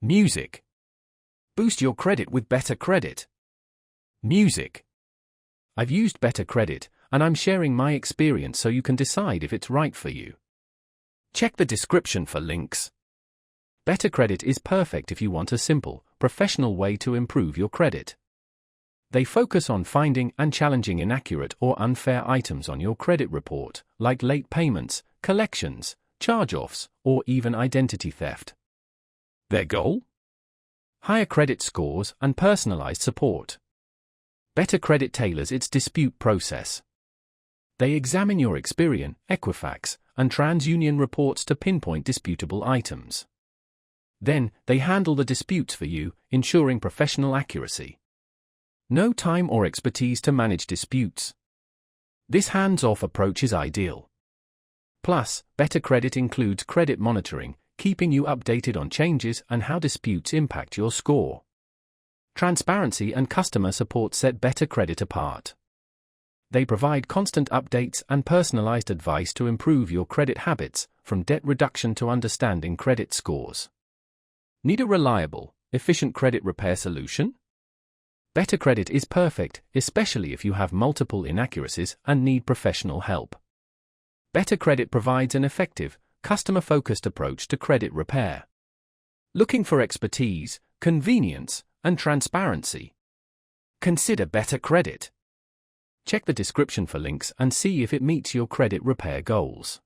Music. Boost your credit with Better Credit. Music. I've used Better Credit, and I'm sharing my experience so you can decide if it's right for you. Check the description for links. Better Credit is perfect if you want a simple, professional way to improve your credit. They focus on finding and challenging inaccurate or unfair items on your credit report, like late payments, collections, charge-offs, or even identity theft. Their goal? Higher credit scores and personalized support. Better Credit tailors its dispute process. They examine your Experian, Equifax, and TransUnion reports to pinpoint disputable items. Then, they handle the disputes for you, ensuring professional accuracy. No time or expertise to manage disputes. This hands-off approach is ideal. Plus, Better Credit includes credit monitoring, keeping you updated on changes and how disputes impact your score. Transparency and customer support set Better Credit apart. They provide constant updates and personalized advice to improve your credit habits, from debt reduction to understanding credit scores. Need a reliable, efficient credit repair solution? Better Credit is perfect, especially if you have multiple inaccuracies and need professional help. Better Credit provides an effective, customer-focused approach to credit repair. Looking for expertise, convenience, and transparency? Consider Better Credit. Check the description for links and see if it meets your credit repair goals.